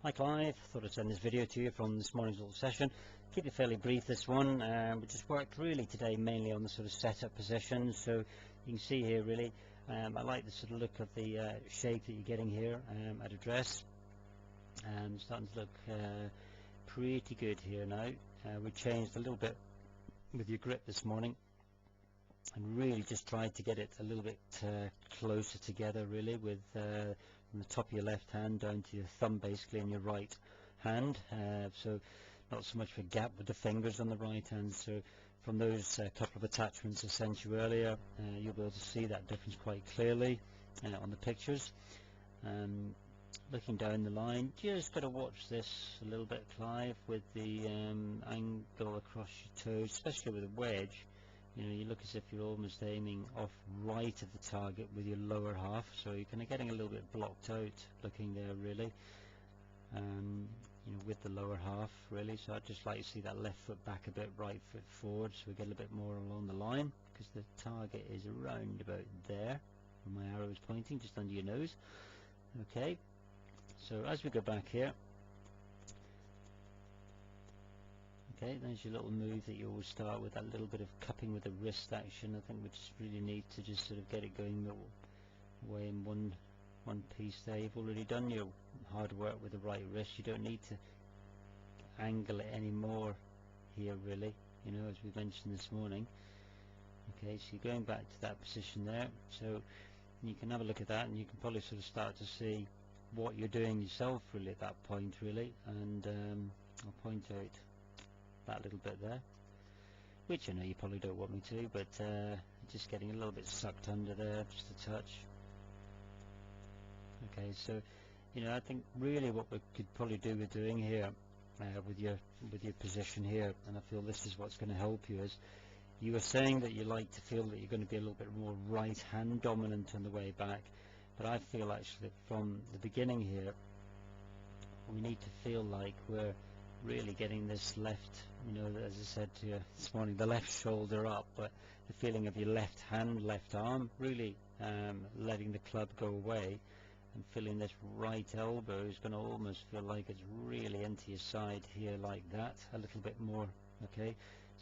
Hi Clive, thought I'd send this video to you from this morning's little session. Keep it fairly brief this one. We just worked really today mainly on the sort of setup position, so you can see here really I like the sort of look of the shape that you're getting here at address. Starting to look pretty good here now. We changed a little bit with your grip this morning and really just tried to get it a little bit closer together really, with from the top of your left hand down to your thumb basically in your right hand, so not so much of a gap with the fingers on the right hand. So from those couple of attachments I sent you earlier, you'll be able to see that difference quite clearly on the pictures. Looking down the line, just got to watch this a little bit, Clive, with the angle across your toes, especially with a wedge. You know, you look as if you're almost aiming off right of the target with your lower half, so you're kind of getting a little bit blocked out looking there really, you know, with the lower half really. So I'd just like to see that left foot back a bit, right foot forward, so we get a bit more along the line, because the target is around about there where my arrow is pointing, just under your nose. Okay, so as we go back here, okay, there's your little move that you always start with, that little bit of cupping with the wrist action. I think we just really need to just sort of get it going away in one piece there. You've already done your hard work with the right wrist. You don't need to angle it anymore here really, you know, as we mentioned this morning. Okay, so you're going back to that position there, so you can have a look at that and you can probably sort of start to see what you're doing yourself really at that point really. And I'll point out that little bit there, which I know you probably don't want me to, but just getting a little bit sucked under there, just a touch. Okay, so you know, I think really what we could probably do with doing here with your position here, and I feel this is what's going to help you, is you were saying that you like to feel that you're going to be a little bit more right hand dominant on the way back, but I feel actually that from the beginning here we need to feel like we're really getting this left, you know, as I said to you this morning, the left shoulder up, but the feeling of your left hand, left arm, really letting the club go away, and feeling this right elbow is going to almost feel like it's really into your side here like that, a little bit more. Okay,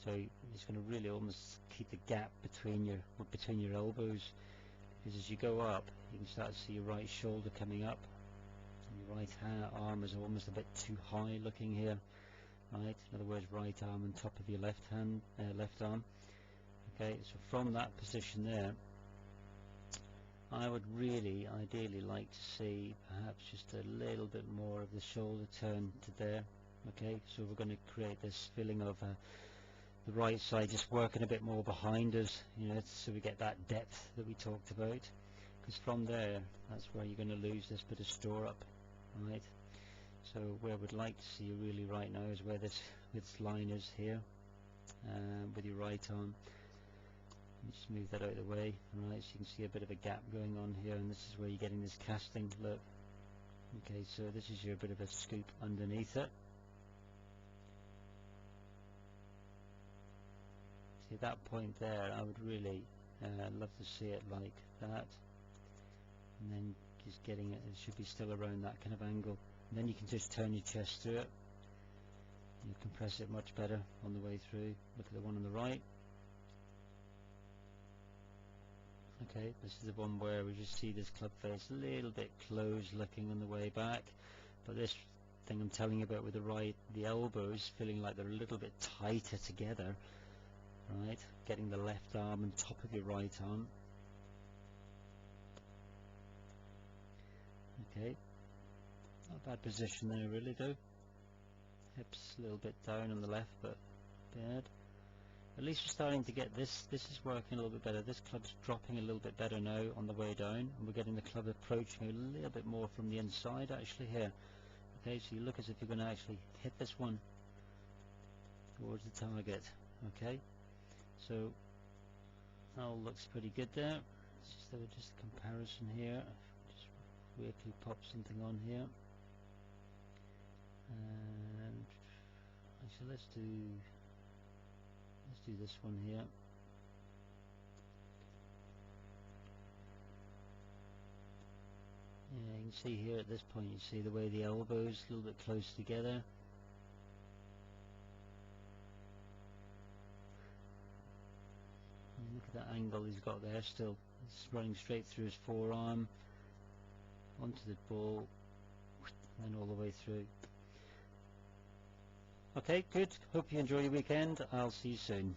so it's going to really almost keep the gap between your elbows, because as you go up you can start to see your right shoulder coming up. Your right arm is almost a bit too high looking here, right? In other words, right arm on top of your left arm. Okay, so from that position there, I would really ideally like to see perhaps just a little bit more of the shoulder turn to there. Okay, so we're going to create this feeling of the right side just working a bit more behind us, you know, so we get that depth that we talked about, because from there that's where you're going to lose this bit of store up. Right, so where we'd like to see you really right now is where this line is here, with your right arm. Just move that out of the way. Right, so you can see a bit of a gap going on here, and this is where you're getting this casting look. Okay, so this is your bit of a scoop underneath it. See that point there, I would really love to see it like that, and then just getting it should be still around that kind of angle, and then you can just turn your chest through it. You compress it much better on the way through. Look at the one on the right. Okay, this is the one where we just see this club face a little bit closed looking on the way back, but this thing I'm telling you about with the elbows feeling like they're a little bit tighter together, right? Getting the left arm on top of your right arm. Okay, not a bad position there really though. Hips a little bit down on the left, but bad. At least we're starting to get this is working a little bit better. This club's dropping a little bit better now on the way down, and we're getting the club approaching a little bit more from the inside actually here. Okay, so you look as if you're going to actually hit this one towards the target. Okay, so that all looks pretty good there. It's just a comparison here. Just quickly pop something on here, and actually let's do this one here. Yeah, you can see here at this point, you see the way the elbows a little bit close together. And look at that angle he's got there still. It's running straight through his forearm, onto the ball, and all the way through. Okay, good. Hope you enjoy your weekend. I'll see you soon.